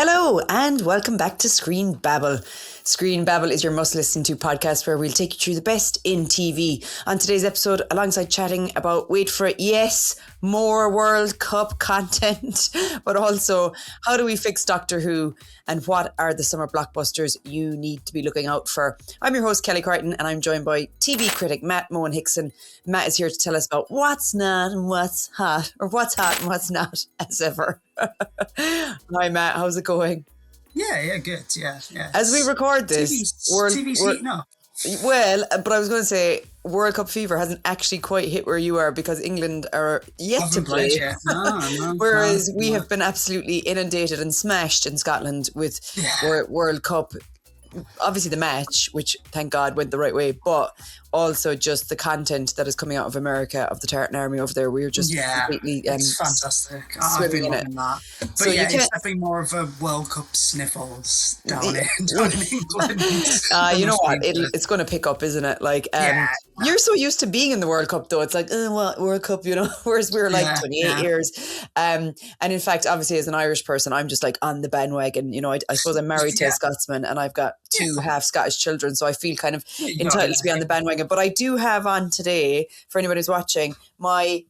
Hello and welcome back to Screen Babble. Screen Babble is your must-listen to podcast where we'll take you through the best in TV. On today's episode, alongside chatting about, wait for it, yes, more World Cup content, but also how do we fix Doctor Who and what are the summer blockbusters you need to be looking out for. I'm your host, Kelly Crichton, and I'm joined by TV critic Matt Mohan Hickson. Matt is here to tell us about what's not and what's hot, or what's hot and what's not, as ever. Hi, Matt. How's it going? Yeah, good. Yeah. As we record this, well, but I was going to say World Cup fever hasn't actually quite hit where you are because England are yet to play. Whereas we have been absolutely inundated and smashed in Scotland with World Cup. Obviously the match, which thank God went the right way, but also just the content that is coming out of America, of the Tartan Army over there. We were just completely it's fantastic. I've been loving that. But so it's definitely more of a World Cup sniffles down in England. You know what? It's going to pick up, isn't it? Like, you're so used to being in the World Cup, though. It's like, World Cup, you know, whereas we were like 28 years. And in fact, obviously, as an Irish person, I'm just like on the bandwagon. You know, I suppose I'm married to a Scotsman and I've got two half Scottish children, so I feel kind of entitled to be on the bandwagon. But I do have on today, for anybody who's watching, my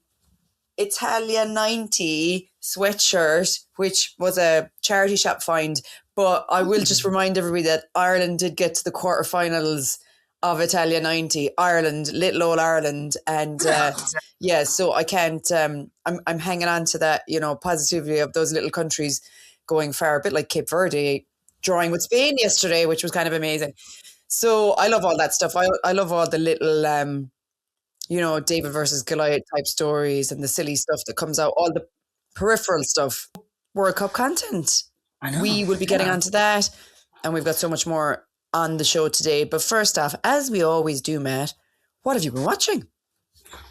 Italia 90 sweatshirt, which was a charity shop find. But I will just remind everybody that Ireland did get to the quarterfinals of Italia 90. Ireland, little old Ireland. And so I can't, I'm hanging on to that, you know, positivity of those little countries going far, a bit like Cape Verde drawing with Spain yesterday, which was kind of amazing. So I love all that stuff. I love all the little, David versus Goliath type stories and the silly stuff that comes out, all the peripheral stuff. World Cup content. I know. We will be getting onto that, and we've got so much more on the show today. But first off, as we always do, Matt, what have you been watching?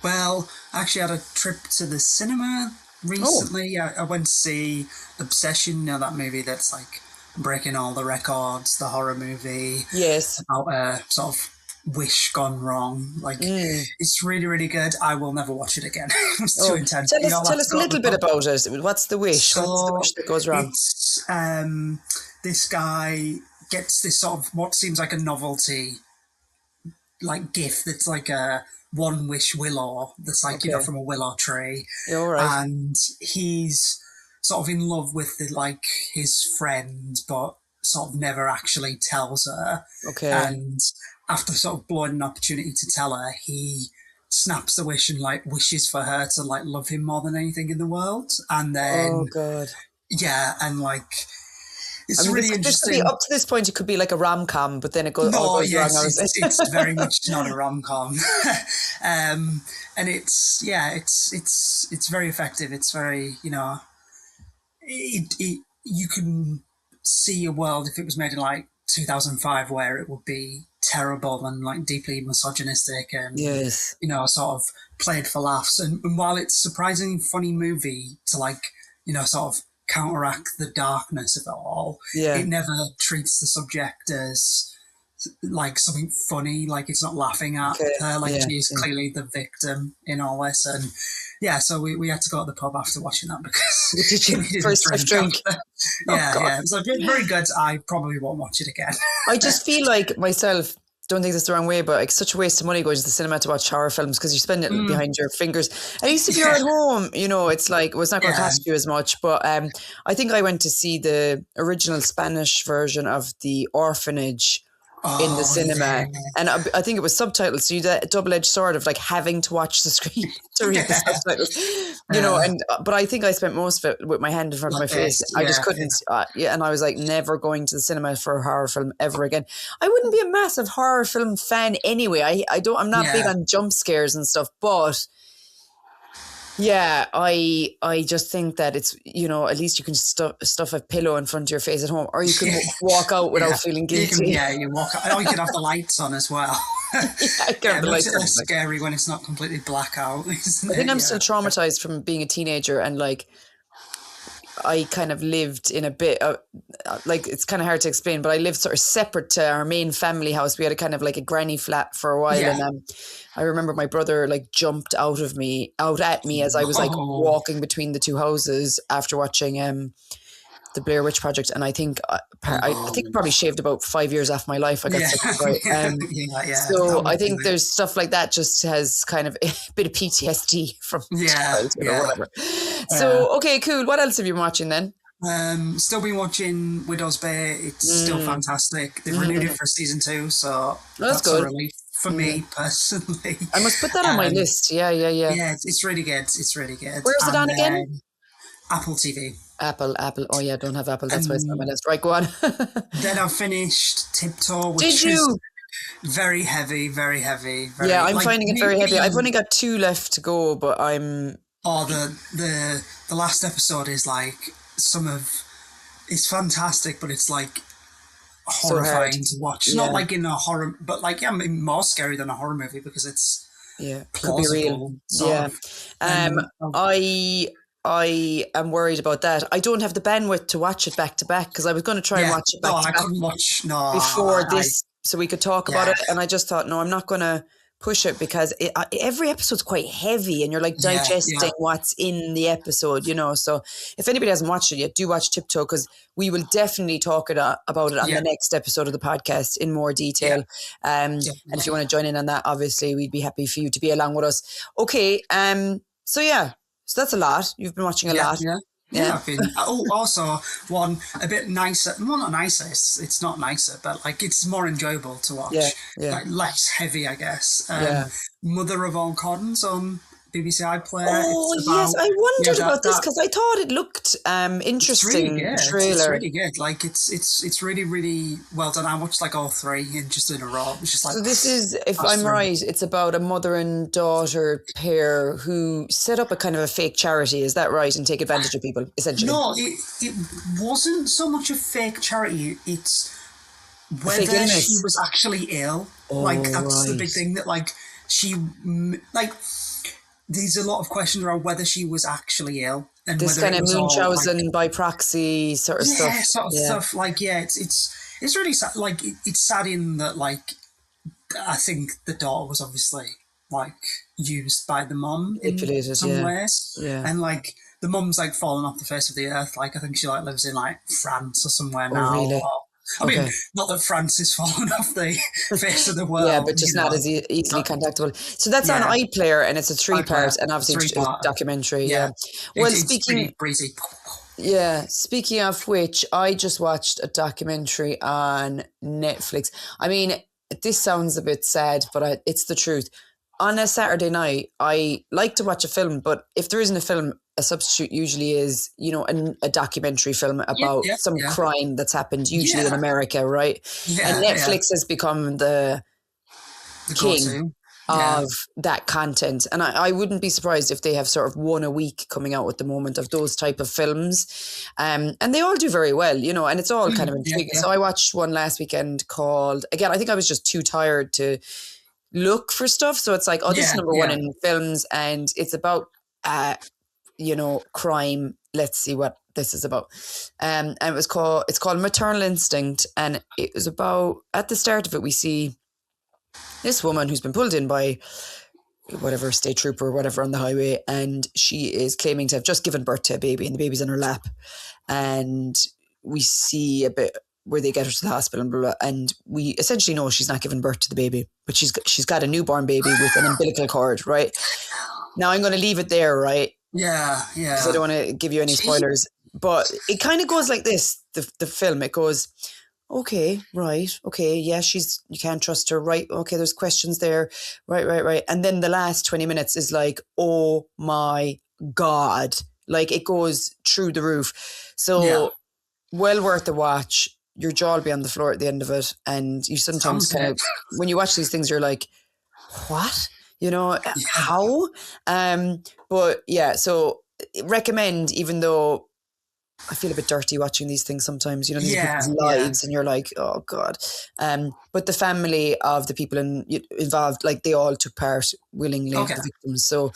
Well, I actually had a trip to the cinema recently. I went to see Obsession, that movie that's like breaking all the records, the horror movie. Yes. About sort of wish gone wrong. Like, it's really, really good. I will never watch it again. It's too intense. Tell us a little bit about it. What's the wish? So what's the wish that goes wrong? It's, this guy gets this sort of what seems like a novelty, like gift that's like a one wish willow that's like, from a willow tree. Yeah, all right. And he's sort of in love with his friend, but sort of never actually tells her. Okay. And after sort of blowing an opportunity to tell her, he snaps the wish and wishes for her to love him more than anything in the world. And then, it's really interesting. Up to this point, it could be like a rom-com, but then it goes wrong. It's very much not a rom-com. And it's very effective. It's very, you can see a world if it was made in 2005 where it would be terrible and deeply misogynistic and sort of played for laughs. And while it's a surprisingly funny movie to sort of counteract the darkness of it all, it never treats the subject as something funny. It's not laughing at her. She's clearly the victim in all this. And so we had to go to the pub after watching that because did you first drink? It was very good. I probably won't watch it again. I just feel like myself, don't think that's the wrong way, but it's such a waste of money going to the cinema to watch horror films because you spend it behind your fingers. At least if you're at home, it's it's not going to cost you as much. But I think I went to see the original Spanish version of The Orphanage in the cinema, and I think it was subtitles, so you had a double-edged sword of having to watch the screen to read the subtitles, but I think I spent most of it with my hand in front of my face. I just couldn't, and I was never going to the cinema for a horror film ever again. I wouldn't be a massive horror film fan anyway. I'm not big on jump scares and stuff, but I just think that it's, at least you can stuff a pillow in front of your face at home, or you can walk out without feeling guilty. You walk out. Or you can have the lights on as well. It's less scary when it's not completely blackout. I think I'm still traumatized from being a teenager, and I kind of lived in a bit of, it's kind of hard to explain, but I lived sort of separate to our main family house. We had a kind of a granny flat for a while. And I remember my brother jumped out at me as I was walking between the two houses after watching the Blair Witch Project, and I think I think probably shaved about 5 years off my life. I got sick before. So I think there's stuff like that just has kind of a bit of PTSD from childhood or whatever. So okay, cool. What else have you been watching then? Still been watching Widow's Bay. It's still fantastic. They've renewed it for season 2, so that's good. A relief for me personally. I must put that on my list. Yeah. Yeah, it's really good. It's really good. Where's it on again? Apple TV. Apple. Oh yeah, don't have Apple. That's why it's on my list. Right, go on. Then I finished Tiptoe, which Did you? Is very heavy. Yeah, I'm finding it very heavy. I've only got 2 left to go, but I'm... Oh, the last episode is like it's fantastic, but it's like horrifying to watch. Not like in a horror, but like more scary than a horror movie because it's plausible. Could be real. I am worried about that. I don't have the bandwidth to watch it back to back because I was going to try and watch it back to back. I couldn't watch before this, so we could talk about it. And I just thought, no, I'm not going to push it because every episode's quite heavy and you're like digesting what's in the episode, you know. So if anybody hasn't watched it yet, do watch Tiptoe because we will definitely talk about it on the next episode of the podcast in more detail. And if you want to join in on that, obviously we'd be happy for you to be along with us. Okay, so that's a lot. You've been watching a lot. Yeah, I've been. Also one a bit nicer. Well, not nicer. It's not nicer, but like it's more enjoyable to watch. Like less heavy, I guess. Mother of All Coddens on BBC iPlayer. Oh yes, I wondered about this because I thought it looked interesting. It's really good. It's really good. Like it's really really well done. I watched like all 3 just in a row. It's just like so. This is, if I'm right, it's about a mother and daughter pair who set up a kind of a fake charity. Is that right? And take advantage of people essentially. No, it wasn't so much a fake charity. It's whether she was actually ill. That's the big thing that she there's a lot of questions around whether she was actually ill and this kind of Munchausen by proxy sort of stuff. Stuff. It's really sad. Like it's sad in that I think the daughter was obviously used by the mum in some ways. Yeah. And the mum's fallen off the face of the earth. I think she lives in France or somewhere now. Really? I mean, not that France is falling off the face of the world. Yeah, but just not as easily contactable. So that's on iPlayer, and it's a 3-part, and obviously a documentary. Yeah. Well, speaking breezy. Yeah, speaking of which, I just watched a documentary on Netflix. I mean, this sounds a bit sad, but it's the truth. On a Saturday night, I like to watch a film, but if there isn't a film, a substitute usually is, a documentary film about some crime that's happened, usually in America, right? Yeah, and Netflix has become the king of that content. And I wouldn't be surprised if they have sort of 1 a week coming out at the moment of those type of films. And they all do very well, and it's all kind of intriguing. So I watched one last weekend called, again, I think I was just too tired to look for stuff. So it's like, this is number 1 in films, and it's about crime. Let's see what this is about. And it's called Maternal Instinct, and it was about, at the start of it, we see this woman who's been pulled in by whatever state trooper or whatever on the highway, and she is claiming to have just given birth to a baby, and the baby's in her lap, and we see a bit where they get her to the hospital and blah, blah, and we essentially know she's not giving birth to the baby, but she's got a newborn baby with an umbilical cord, right? Now I'm going to leave it there, right? Yeah. Because I don't want to give you any spoilers, but it kind of goes like this. The film, it goes, okay, right, okay, yeah, you can't trust her, right? Okay, there's questions there, right, and then the last 20 minutes is like, oh my God, it goes through the roof. So well worth the watch. Your jaw will be on the floor at the end of it, and you sometimes kind of, when you watch these things, you're like, what? How? But yeah, so recommend, even though I feel a bit dirty watching these things sometimes, these people's lives, and you're like, oh God. But the family of the people involved, they all took part willingly, the victims. So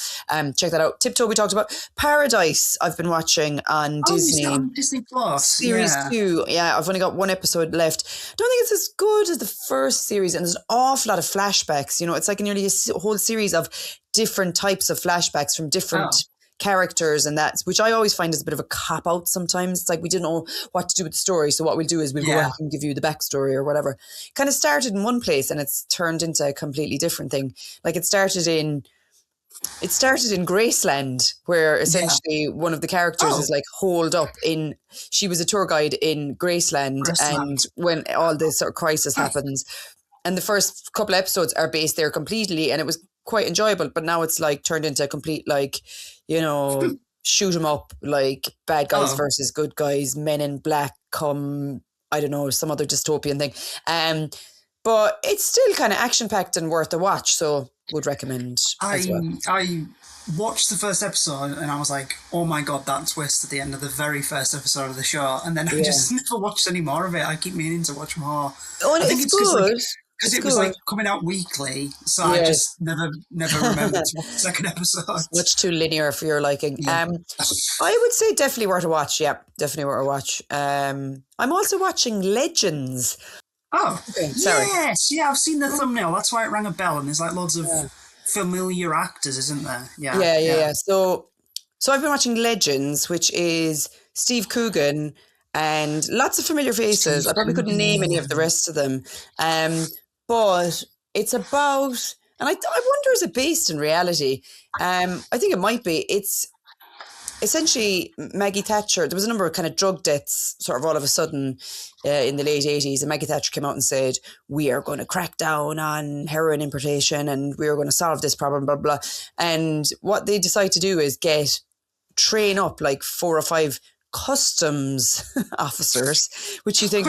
check that out. Tiptoe we talked about. Paradise I've been watching on Disney. On Disney Plus. Series 2. Yeah, I've only got 1 episode left. I don't think it's as good as the first series, and there's an awful lot of flashbacks. It's like nearly a whole series of different types of flashbacks from different characters and that, which I always find is a bit of a cop out sometimes. It's like we didn't know what to do with the story, so what we'll do is we'll go out and give you the backstory or whatever. Kind of started in one place and it's turned into a completely different thing. Like it started in Graceland, where essentially one of the characters is like holed up in, she was a tour guide in Graceland. And when all this sort of crisis happens, and the first couple episodes are based there completely, and it was quite enjoyable, but now it's like turned into a complete, like, you know, shoot 'em up, like bad guys versus good guys, Men in Black come, I don't know, some other dystopian thing. But it's still kind of action-packed and worth a watch, so would recommend as well. I watched the first episode and I was like, oh my God, that twist at the end of the very first episode of the show. And then I just never watched any more of it. I keep meaning to watch more. Oh, and it's good. Because it was like coming out weekly, so I just never remembered to watch the second episode. Much too linear for your liking. I would say definitely worth a watch. Yeah, definitely worth a watch. I'm also watching Legends. Oh, okay, sorry. Yes, yeah, I've seen the thumbnail. That's why it rang a bell. And there's like loads of familiar actors, isn't there? Yeah. So I've been watching Legends, which is Steve Coogan and lots of familiar faces. I probably couldn't name any of the rest of them. But it's about, and I wonder, is it based in reality? I think it might be. It's essentially Maggie Thatcher. There was a number of kind of drug deaths sort of all of a sudden in the late 80s. And Maggie Thatcher came out and said, we are going to crack down on heroin importation and we are going to solve this problem, blah, blah. And what they decide to do is train up like 4 or 5 customs officers, which you think,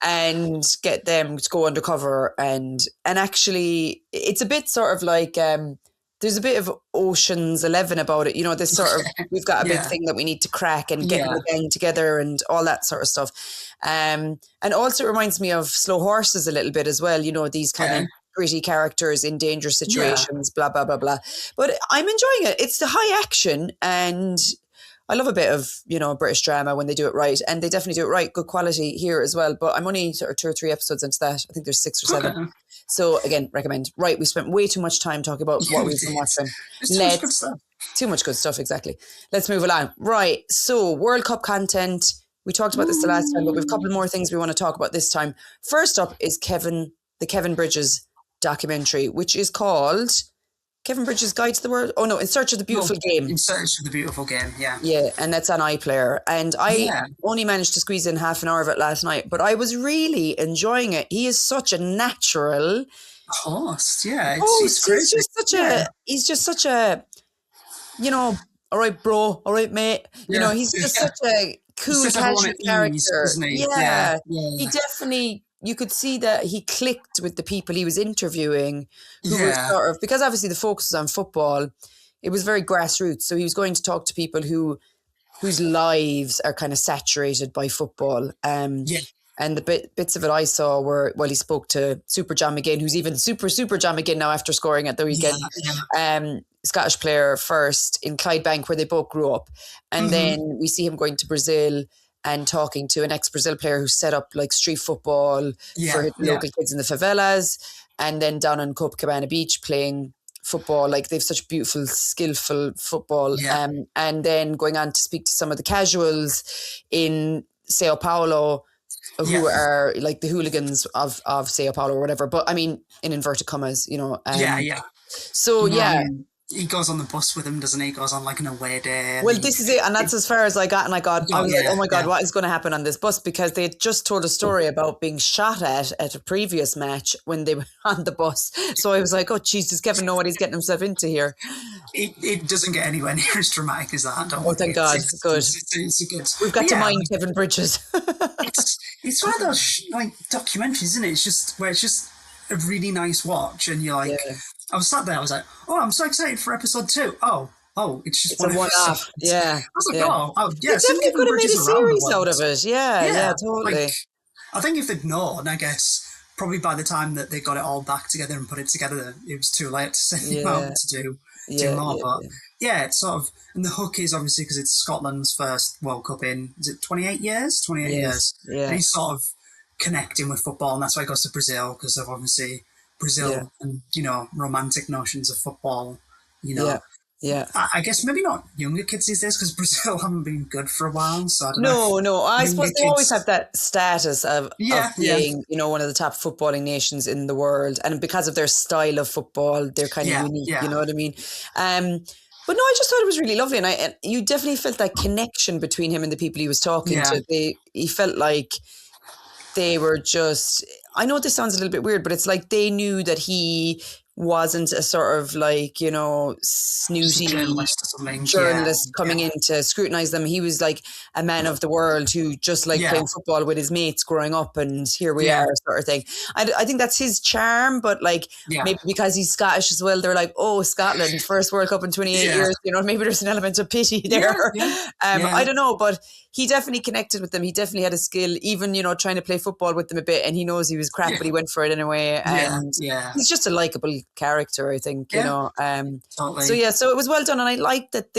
and get them to go undercover. And actually, it's a bit sort of like, there's a bit of Ocean's 11 about it. You know, this sort of, we've got a big thing that we need to crack and get the gang together and all that sort of stuff. And also it reminds me of Slow Horses a little bit as well. You know, these kind of gritty characters in dangerous situations, blah, blah, blah, blah. But I'm enjoying it. It's the high action, and I love a bit of, you know, British drama when they do it right, and they definitely do it right. Good quality here as well. But I'm only sort of 2 or 3 episodes into that. I think there's 6 or 7. Okay. So again, recommend. Right, we spent way too much time talking about what we've been watching. Too much good stuff, exactly. Let's move along. Right, so World Cup content. We talked about this the last time, but we've a couple more things we want to talk about this time. First up is the Kevin Bridges documentary, which is called Kevin Bridges' Guide to the World. Oh no, In Search of the Beautfiul Game. In Search of the Beautfiul Game, yeah. Yeah, and that's on iPlayer. And I only managed to squeeze in half an hour of it last night, but I was really enjoying it. He is such a natural host, yeah. He's just such a, you know, all right, bro, all right, mate. You know, he's just such a cool, casual character. Isn't he? Yeah. He definitely, you could see that he clicked with the people he was interviewing, who were sort of, because obviously the focus is on football, it was very grassroots. So he was going to talk to people whose lives are kind of saturated by football. And the bits of it I saw were, well, he spoke to Super John McGinn, who's even super John McGinn now after scoring at the weekend. Scottish player first in Clydebank, where they both grew up. And then we see him going to Brazil and talking to an ex-Brazil player who set up like street football for local kids in the favelas, and then down on Copacabana Beach playing football. Like, they've such beautiful, skillful football. And then going on to speak to some of the casuals in Sao Paulo, who are like the hooligans of Sao Paulo or whatever. But I mean, in inverted commas, you know. So, he goes on the bus with him, doesn't he? He goes on like an away day. Well, this is it. And that's as far as I got. And I was like, oh my God, what is going to happen on this bus? Because they had just told a story about being shot at a previous match when they were on the bus. So I was like, oh, geez, does Kevin know what he's getting himself into here? It doesn't get anywhere near as dramatic as that. Thank God. Good. It's good. We've got to mind Kevin Bridges. it's one of those like documentaries, isn't it? It's just a really nice watch, and you're like, I was sat there, I was like, oh, I'm so excited for episode 2. Oh, it's just one off. Yeah. I was like, oh, yeah. They definitely could have made a series out of it. Yeah, totally. Like, I think if they'd known, I guess, probably by the time that they got it all back together and put it together, it was too late to send them out to do more. But it's sort of, and the hook is obviously because it's Scotland's first World Cup in, is it 28 years? 28 years. Yeah. And he's sort of connecting with football, and that's why he goes to Brazil, because of obviously Brazil and, you know, romantic notions of football, you know. Yeah. I guess maybe not younger kids these days because Brazil haven't been good for a while. So I don't know. No. I suppose they always have Kids, that status of being, one of the top footballing nations in the world. And because of their style of football, they're kind of unique, you know what I mean? But no, I just thought it was really lovely. And you definitely felt that connection between him and the people he was talking to. He felt like they were just, I know this sounds a little bit weird, but it's like they knew that he wasn't a sort of like, snooty journalist coming in to scrutinize them. He was like a man of the world who just liked playing football with his mates growing up, and here we are sort of thing. I think that's his charm, but like maybe because he's Scottish as well, they're like, oh, Scotland, first World Cup in 28 years, maybe there's an element of pity there. I don't know, but he definitely connected with them. He definitely had a skill, even, trying to play football with them a bit, and he knows he was crap, but he went for it anyway. And he's just a likeable character, I think, Totally. So it was well done. And I liked that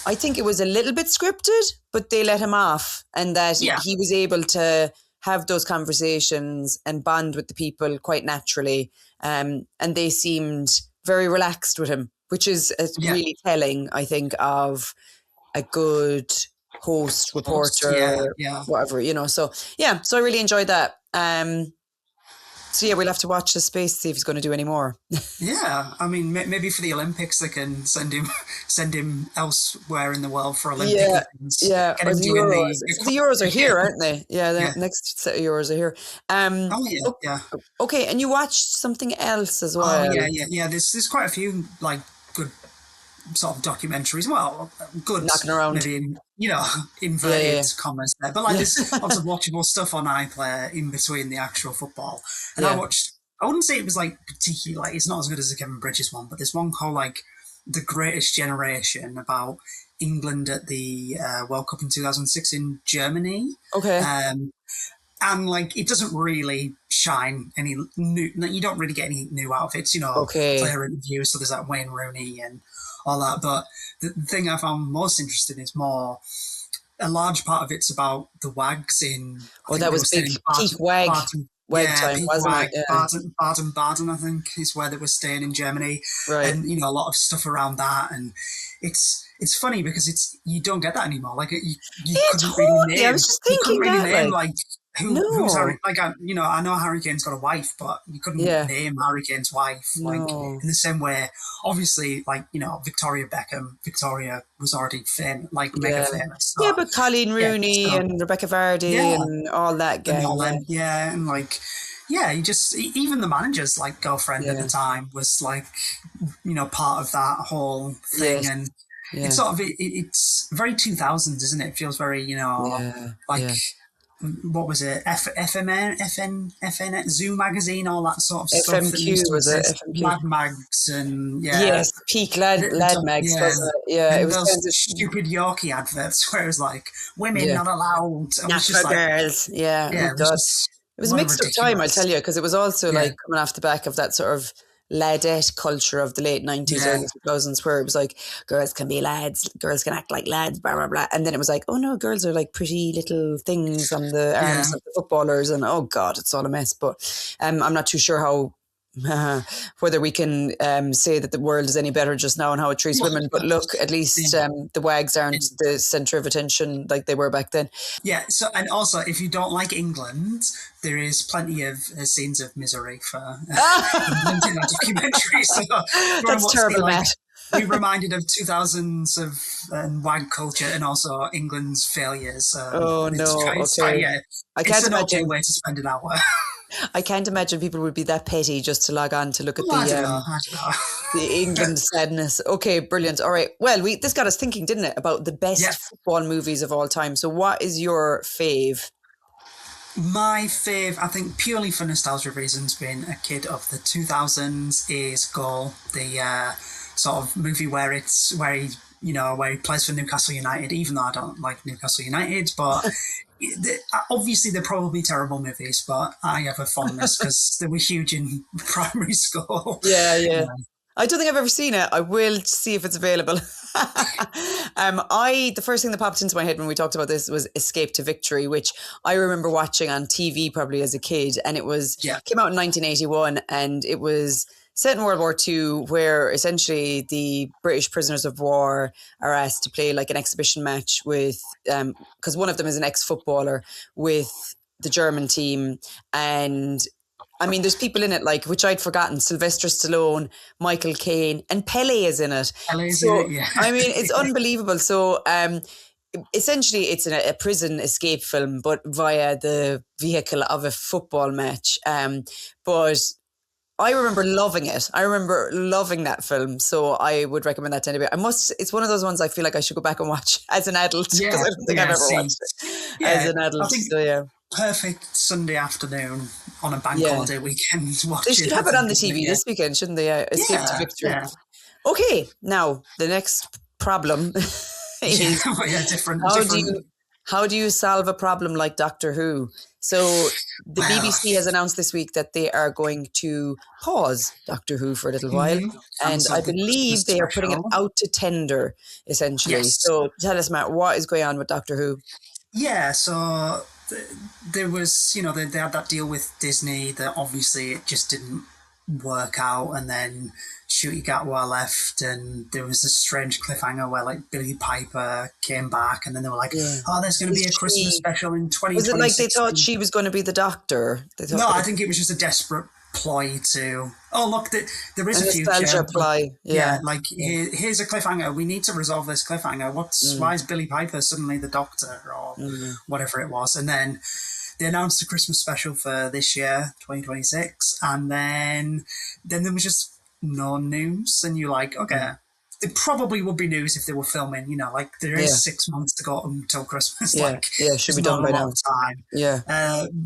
I think it was a little bit scripted, but they let him off, and that he was able to have those conversations and bond with the people quite naturally. And they seemed very relaxed with him, which is really telling, I think, of a good host, reporter, whatever, so I really enjoyed that. So we'll have to watch the space to see if he's going to do any more. I mean, maybe for the Olympics they can send him elsewhere in the world for Olympic events. Or the Euros. The Euros are here, aren't they? The next set of Euros are here. Okay, and you watched something else as well. There's quite a few like good sort of documentaries. Well, good, knocking around, maybe in inverted commas there, but like there's lots of watchable stuff on iPlayer in between the actual football. And I wouldn't say it was like particularly, like it's not as good as the Kevin Bridges one, but there's one called like The Greatest Generation about England at the World Cup in 2006 in Germany. Okay. And like it doesn't really shine any new. You don't really get any new out of it. Player interviews. So there's that Wayne Rooney and all that. But the thing I found most interesting is more. A large part of it's about the WAGs in. That was big peak WAG. WAG time, wasn't it? Baden, I think, is where they were staying in Germany, right? And a lot of stuff around that, and it's funny because you don't get that anymore. Like you couldn't really name. I was just thinking that, who's Harry? Like I know Harry Kane's got a wife, but you couldn't name Harry Kane's wife. Like in the same way, obviously, like Victoria Beckham. Victoria was already mega famous. So, but Colleen Rooney and Rebecca Vardy and all that gang. And like. Yeah, even the manager's like girlfriend at the time was like, part of that whole thing, and it's sort of it's very 2000s, isn't it? It feels very, what was it? FN, Zoo magazine, all that sort of stuff. FMQ was it? FMQ. Lad mags and peak lad mags, wasn't it? Yeah, it was those stupid Yorkie adverts where it was like women not allowed. Not for girls. It was a mixed up time, I'll tell you, because it was also like coming off the back of that sort of ladette culture of the late 90s, early 2000s, where it was like, girls can be lads, girls can act like lads, blah, blah, blah. And then it was like, oh no, girls are like pretty little things on the arms of the footballers. And oh God, it's all a mess. But I'm not too sure how, whether we can say that the world is any better just now and how it treats women. But look, at least the WAGs aren't the centre of attention like they were back then. Yeah, so and also if you don't like England, there is plenty of scenes of misery for England in that documentary. So that's terrible, Matt. We reminded of 2000s of WAG culture and also England's failures. It's an okay way to spend an hour. I can't imagine people would be that petty just to log on to look at the England sadness. Okay, brilliant. All right. Well, this got us thinking, didn't it, about the best football movies of all time. So what is your fave? My fave, I think purely for nostalgia reasons, being a kid of the 2000s, is Goal, the sort of movie where he plays for Newcastle United, even though I don't like Newcastle United, but obviously they're probably terrible movies, but I have a fondness because they were huge in primary school. Yeah. I don't think I've ever seen it. I will see if it's available. The first thing that popped into my head when we talked about this was Escape to Victory, which I remember watching on TV probably as a kid, and it came out in 1981, and it was set in World War II, where essentially the British prisoners of war are asked to play like an exhibition match with, because one of them is an ex-footballer, with the German team. And I mean, there's people in it, like, which I'd forgotten: Sylvester Stallone, Michael Caine, and Pele is in it. Pele's in it, yeah. I mean, it's unbelievable. So essentially it's a prison escape film, but via the vehicle of a football match. But I remember loving it. I remember loving that film. So I would recommend that to anybody. It's one of those ones I feel like I should go back and watch as an adult, because I don't think I've ever watched it as an adult. Perfect Sunday afternoon on a bank holiday weekend. They should have it on the TV this weekend, shouldn't they? Escape to Victory. Yeah. Okay, now the next problem is how do you solve a problem like Doctor Who? So the BBC has announced this week that they are going to pause Doctor Who for a little while. And I believe they are putting it out to tender, essentially. Yes. So tell us, Matt, what is going on with Doctor Who? Yeah, so there was, they had that deal with Disney that obviously it just didn't work out, and then Ncuti Gatwa left, and there was this strange cliffhanger where like Billie Piper came back, and then they were like, "Oh, there's going to be a Christmas special in 2026." Was it like they thought she was going to be the Doctor? No, I think it was just a desperate ploy to. Oh, look, there is a future. Nostalgia ploy. Yeah, like here's a cliffhanger. We need to resolve this cliffhanger. Why is Billie Piper suddenly the Doctor, or whatever it was? And then they announced a Christmas special for this year, 2026, and then there was just no news, and you're like, okay, it probably would be news if they were filming, like there is 6 months to go until Christmas. Should be done by now. Time.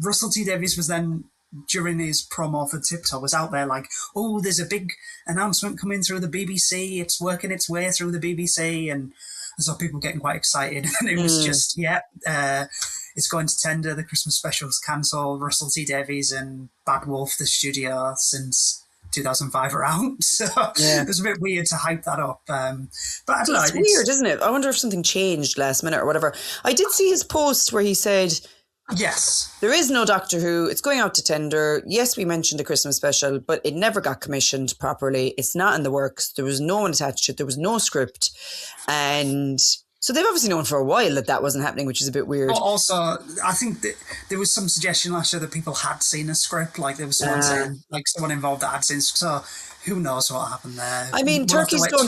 Russell T Davies was then, during his promo for Tiptoe, was out there like, oh, there's a big announcement coming through the BBC, it's working its way through the BBC, and I saw people getting quite excited, and it was just, it's going to tender, the Christmas special's cancelled, Russell T Davies and Bad Wolf, the studio, since 2005 are out, so it was a bit weird to hype that up. But I don't know. It's weird, isn't it? I wonder if something changed last minute or whatever. I did see his post where he said, yes, there is no Doctor Who. It's going out to tender. Yes, we mentioned a Christmas special, but it never got commissioned properly. It's not in the works. There was no one attached to it. There was no script. And so they've obviously known for a while that wasn't happening, which is a bit weird. But also, I think that there was some suggestion last year that people had seen a script. Like there was someone saying, like someone involved that had seen. So who knows what happened there? I mean, turkeys don't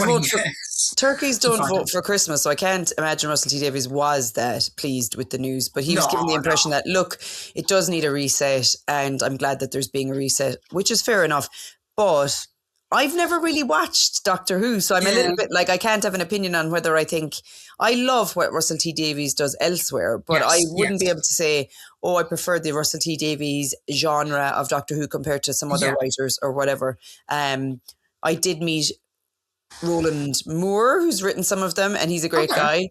vote for Christmas, so I can't imagine Russell T Davies was that pleased with the news. But he was given the impression that, look, it does need a reset, and I'm glad that there's being a reset, which is fair enough. But I've never really watched Doctor Who, so I'm a little bit like, I can't have an opinion on whether I think, I love what Russell T Davies does elsewhere, but I wouldn't be able to say, oh, I prefer the Russell T Davies genre of Doctor Who compared to some other writers or whatever. I did meet Roland Moore, who's written some of them, and he's a great guy.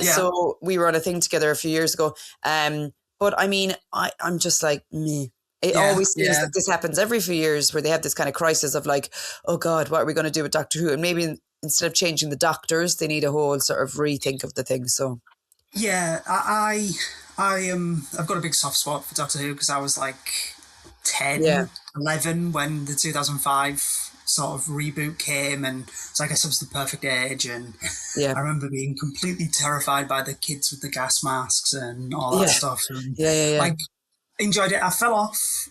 So we were on a thing together a few years ago. But I mean, I'm just like, meh. It always seems that this happens every few years, where they have this kind of crisis of like, oh God, what are we going to do with Doctor Who? And maybe instead of changing the doctors, they need a whole sort of rethink of the thing. So I've got a big soft spot for Doctor Who, because I was like 10, 11 when the 2005 sort of reboot came, and so I guess it was the perfect age. And I remember being completely terrified by the kids with the gas masks and all that stuff. And like, enjoyed it. I fell off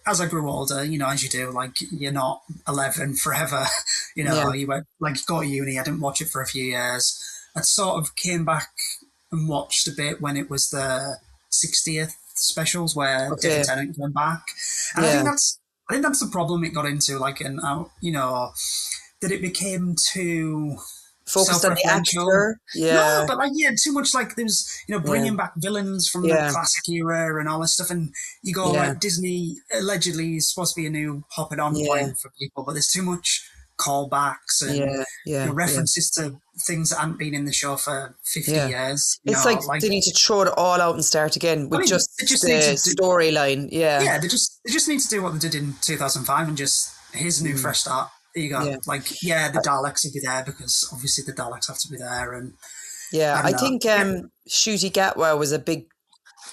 as I grew older, as you do. Like, you're not 11 forever. You went, like, go to uni. I didn't watch it for a few years. I sort of came back and watched a bit when it was the 60th specials where David Tennant came back. And I think that's the problem it got into, like, and that it became too focused on the actor. No, but like, too much, like, there's, bringing back villains from the classic era and all this stuff. And you go, like, Disney allegedly is supposed to be a new hopping on point for people, but there's too much callbacks and references to things that hadn't been in the show for 50 years. It's like they need to throw it all out and start again with just the storyline. They just need to do what they did in 2005 and just, here's a new fresh start. there you go. Like, the Daleks will be there because obviously the Daleks have to be there. And I think Ncuti Gatwa was a big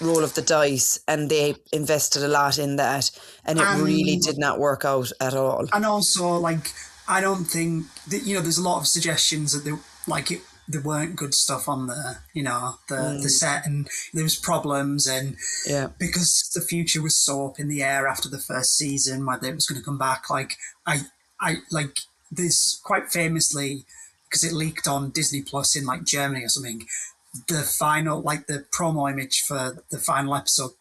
roll of the dice, and they invested a lot in that, and it really did not work out at all. And also, like, I don't think that, there's a lot of suggestions that there weren't good stuff on there, the set, and there was problems, and because the future was so up in the air after the first season, whether it was going to come back, like, I like, there's quite famously, because it leaked on Disney Plus in like Germany or something, the final, like the promo image for the final episode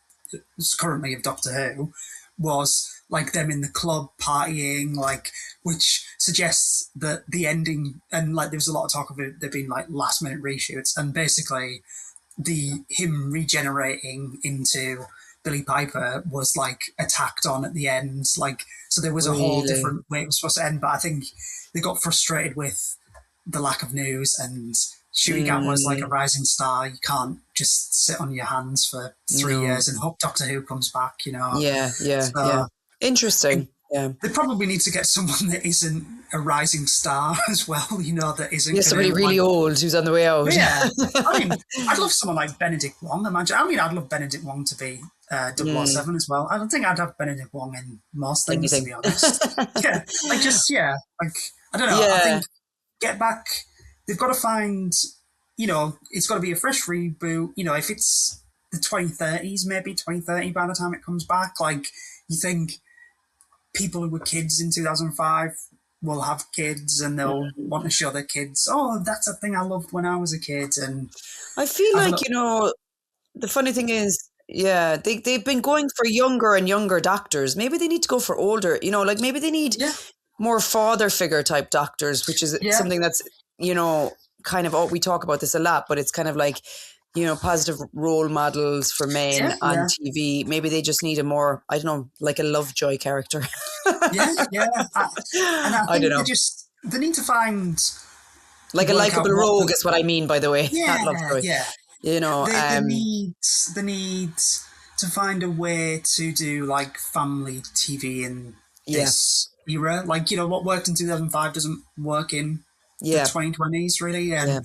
currently of Doctor Who was like them in the club partying, like, which suggests that the ending, and like there was a lot of talk of it there being like last minute reshoots, and basically him regenerating into Billy Piper was like attacked on at the end, like, so there was a whole different way it was supposed to end, but I think they got frustrated with the lack of news, and Ncuti Gatwa was like a rising star. You can't just sit on your hands for 3 years and hope Doctor Who comes back, Yeah. Interesting. Yeah. They probably need to get someone that isn't a rising star as well, that isn't... Yeah, somebody really old who's on the way out. Yeah. I mean, I'd love someone like Benedict Wong, imagine. I mean, I'd love Benedict Wong to be 007 as well. I don't think I'd have Benedict Wong in most things, to be honest. Like, I don't know. I think Get Back, they've got to find, it's got to be a fresh reboot. If it's the 2030s, maybe 2030 by the time it comes back, like, you think people who were kids in 2005 will have kids, and they'll want to show their kids, oh, that's a thing I loved when I was a kid. And I feel like, the funny thing is, they've been going for younger and younger doctors. Maybe they need to go for older, like maybe they need more father figure type doctors, which is something that's, kind of, we talk about this a lot, but it's kind of like, positive role models for men on TV. Maybe they just need a more, I don't know, like a Lovejoy character. And I don't know. They need to find like a likable rogue is what I mean, by the way. Not Lovejoy. They need to find a way to do like family TV in this era. Like, what worked in 2005 doesn't work in the 2020s, really. And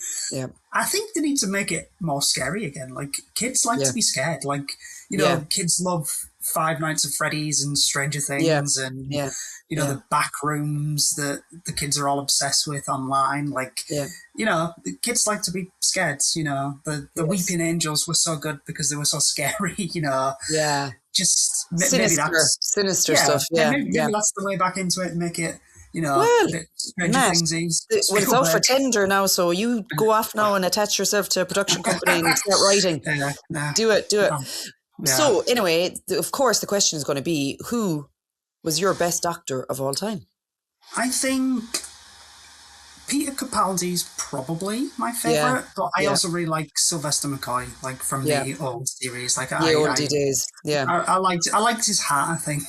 I think they need to make it more scary again. Like, kids like to be scared. Like, kids love Five Nights at Freddy's and Stranger Things and, the back rooms that the kids are all obsessed with online. Like, the kids like to be scared, The Weeping Angels were so good because they were so scary, Just sinister stuff. Maybe that's the way back into it and make it, well, a bit Stranger Things. Well, it's out for tender now, so you go off now and attach yourself to a production company and start writing. Do it. So anyway, of course, the question is going to be, who was your best doctor of all time? I think Peter Capaldi's probably my favourite, but I also really like Sylvester McCoy, like from the old series. Like the oldie days. Yeah, I liked his hat. I think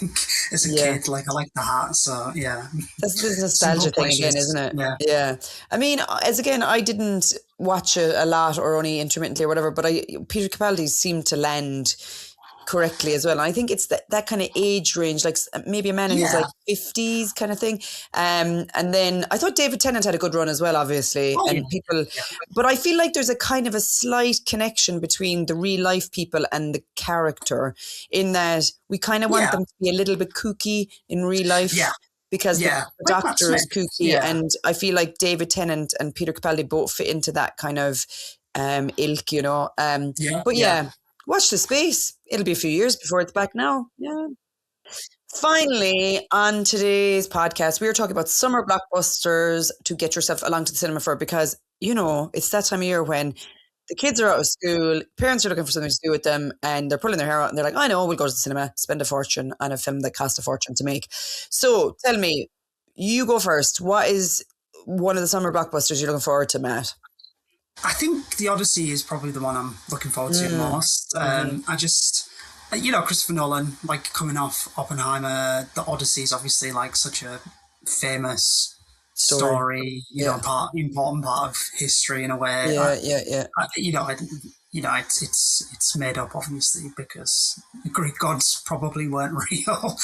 as a kid, like I liked the hat. So that's the nostalgia thing again, isn't it? Yeah. I mean, I didn't watch a lot or only intermittently or whatever, but Peter Capaldi seemed to land correctly as well. And I think it's that kind of age range, like maybe a man in his like 50s kind of thing. And then I thought David Tennant had a good run as well, obviously. But I feel like there's a kind of a slight connection between the real life people and the character, in that we kind of want them to be a little bit kooky in real life. Because the doctor is kooky, and I feel like David Tennant and Peter Capaldi both fit into that kind of ilk, watch the space. It'll be a few years before it's back now. Yeah. Finally, on today's podcast, we are talking about summer blockbusters to get yourself along to the cinema for, because, it's that time of year when the kids are out of school, parents are looking for something to do with them, and they're pulling their hair out and they're like, I know, we'll go to the cinema, spend a fortune on a film that cost a fortune to make. So tell me, you go first. What is one of the summer blockbusters you're looking forward to, Matt? I think The Odyssey is probably the one I'm looking forward to most. I just, Christopher Nolan, like coming off Oppenheimer, The Odyssey is obviously like such a famous story, important part of history in a way. it's made up, obviously, because the Greek gods probably weren't real.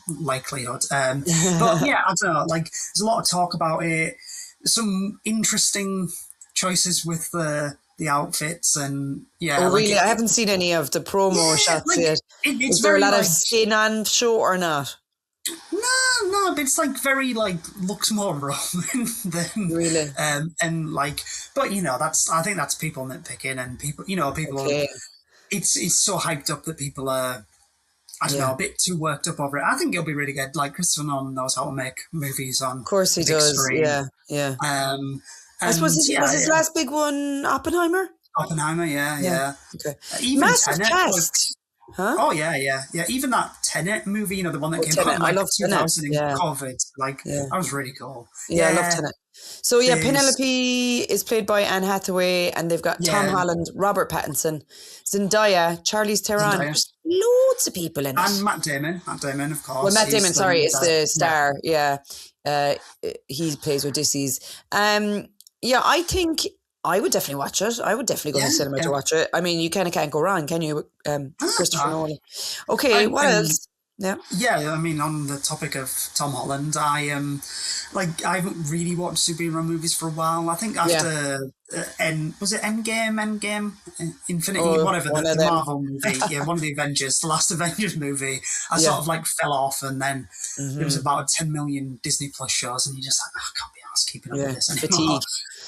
Likelihood. But yeah, I don't know. Like, there's a lot of talk about it. Some interesting choices with the outfits, and Oh, really? I haven't seen any of the promo shots yet. Is there a lot of skin on show or not? No, but it's like very like looks more Roman than really, and like, but I think that's people nitpicking, and people are, it's so hyped up that people are, I don't know, a bit too worked up over it. I think it'll be really good. Like, Christopher Nolan knows how to make movies on. Of course he does. Screen. Yeah. I suppose was his last big one Oppenheimer? Oppenheimer, yeah. Okay. Even massive Tenet, cast. Huh? Oh yeah. Even that Tenet movie, the one that came out in like 2000 in COVID, that was really cool. Yeah, I love Tenet. So Penelope is played by Anne Hathaway, and they've got Tom Holland, Robert Pattinson, Zendaya, Charlize Theron. There's loads of people in it. And Matt Damon, of course. Well, Matt Damon, sorry, is the star. Yeah. He plays Odysseus. I think I would definitely watch it. I would definitely go to the cinema to watch it. I mean, you kind of can't go wrong, can you? Christopher Nolan. Okay, what else? Yeah. I mean, on the topic of Tom Holland, I haven't really watched superhero movies for a while. I think after was it Endgame, Infinity, whatever, the Marvel movie, one of the Avengers, the last Avengers movie, I sort of like fell off, and then it was about 10 million Disney Plus shows, and you just I can't be asked keeping up with this anymore.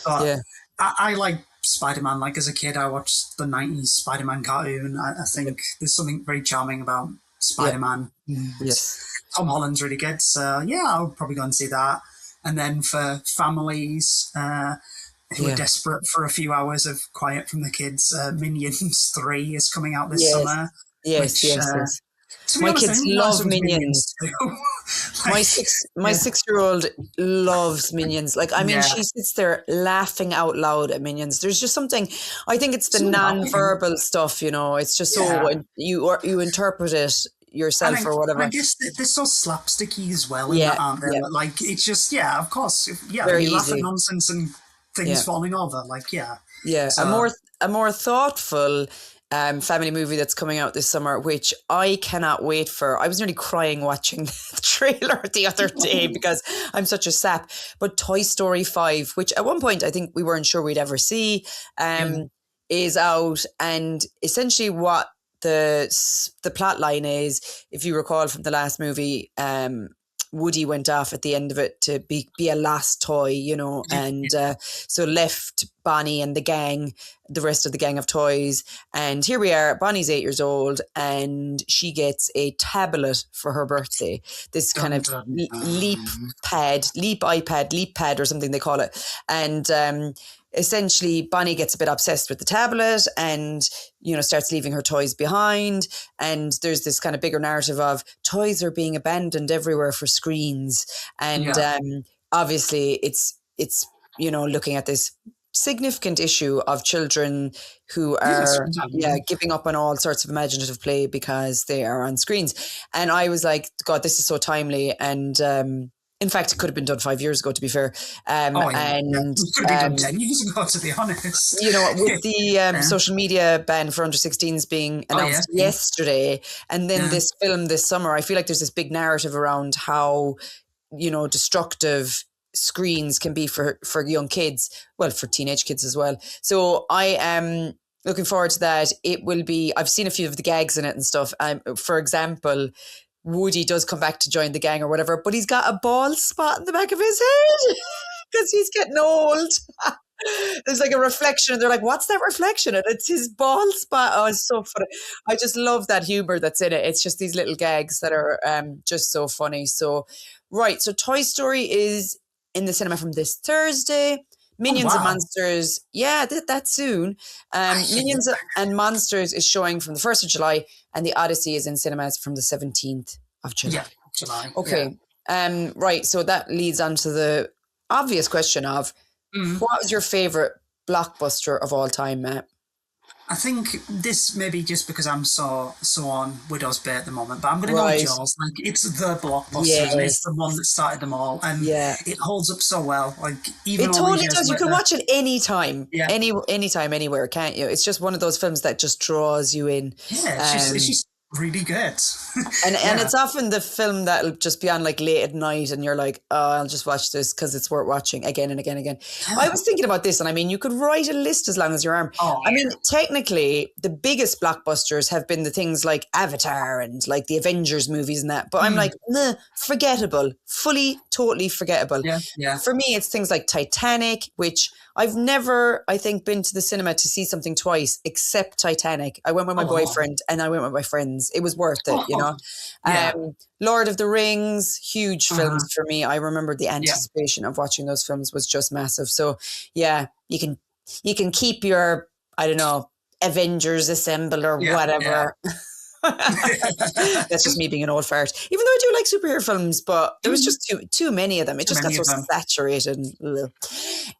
But I like Spider-Man. Like, as a kid, I watched the 90s Spider-Man cartoon. I think there's something very charming about Spider-Man. Yes. Tom Holland's really good. So, I'll probably go and see that. And then for families who are desperate for a few hours of quiet from the kids, Minions 3 is coming out this summer. Yes. My kids love Minions. My 6-year-old loves Minions. Like, I mean, she sits there laughing out loud at Minions. There's just something. I think it's the non-verbal stuff. It's just so you interpret it yourself or whatever. I guess they're so slapsticky as well, aren't they? Like, it's just of course, very you laugh easy. at nonsense and things falling over. Like, so, a more thoughtful family movie that's coming out this summer, which I cannot wait for. I was nearly crying watching the trailer the other day because I'm such a sap. But Toy Story 5, which at one point I think we weren't sure we'd ever see, is out. And essentially what the plot line is, if you recall from the last movie, Woody went off at the end of it to be a last toy, and so left Bonnie and the rest of the gang of toys. And here we are, Bonnie's 8 years old, and she gets a tablet for her birthday. This kind of leap pad or something they call it. And essentially Bonnie gets a bit obsessed with the tablet and, starts leaving her toys behind. And there's this kind of bigger narrative of toys are being abandoned everywhere for screens. And obviously it's, looking at this significant issue of children who are giving up on all sorts of imaginative play because they are on screens. And I was like, God, this is so timely. And in fact, it could have been done 5 years ago, to be fair. And it could have been done 10 years ago, to be honest. With the social media ban for under 16s being announced yesterday, and then this film this summer, I feel like there's this big narrative around how, destructive screens can be for young kids, well, for teenage kids as well. So I am looking forward to that. It will be, I've seen a few of the gags in it and stuff. For example, Woody does come back to join the gang or whatever, but he's got a bald spot in the back of his head because he's getting old. There's like a reflection and they're like, what's that reflection? And it's his bald spot. Oh, it's so funny. I just love that humor that's in it. It's just these little gags that are just so funny. So, right. So Toy Story is in the cinema from this Thursday. Minions and Monsters. Yeah, that's soon. Minions and Monsters is showing from the 1st of July, and the Odyssey is in cinemas from the 17th of July. Yeah, July. Okay. Yeah. Right. So that leads on to the obvious question of what was your favorite blockbuster of all time, Matt? I think this may be just because I'm so on Widow's Bay at the moment, but I'm going to go with Jaws. Like, it's the blockbuster, and it's the one that started them all, and it holds up so well. Like, even it totally does. You can watch it anytime, anytime, anywhere, can't you? It's just one of those films that just draws you in. Yeah, it's just really good. and it's often the film that'll just be on like late at night and you're like, oh, I'll just watch this because it's worth watching again and again and again. I was thinking about this, and I mean, you could write a list as long as your arm. I mean, technically the biggest blockbusters have been the things like Avatar and like the Avengers movies and that, but I'm like, nah, forgettable, totally forgettable. For me, it's things like Titanic, which I've never, I think, been to the cinema to see something twice except Titanic. I went with my boyfriend and I went with my friends. It was worth it, you know. Lord of the Rings, huge films for me. I remember the anticipation of watching those films was just massive. So yeah, you can keep your, I don't know, Avengers Assemble or whatever. That's just me being an old fart. Even though I do like superhero films, but there was just too many of them. It just got so saturated. Ugh.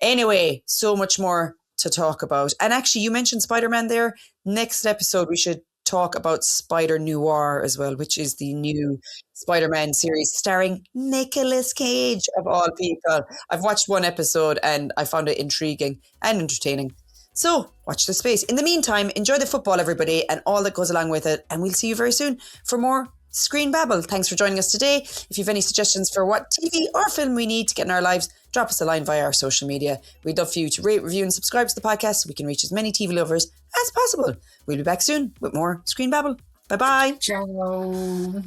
Anyway, so much more to talk about. And actually, you mentioned Spider-Man there. Next episode, we should talk about Spider Noir as well, which is the new Spider-Man series starring Nicolas Cage, of all people. I've watched one episode and I found it intriguing and entertaining. So watch the space. In the meantime, enjoy the football, everybody, and all that goes along with it. And we'll see you very soon for more Screen Babble. Thanks for joining us today. If you have any suggestions for what TV or film we need to get in our lives, drop us a line via our social media. We'd love for you to rate, review, and subscribe to the podcast so we can reach as many TV lovers as possible. We'll be back soon with more Screen Babble. Bye-bye. Ciao.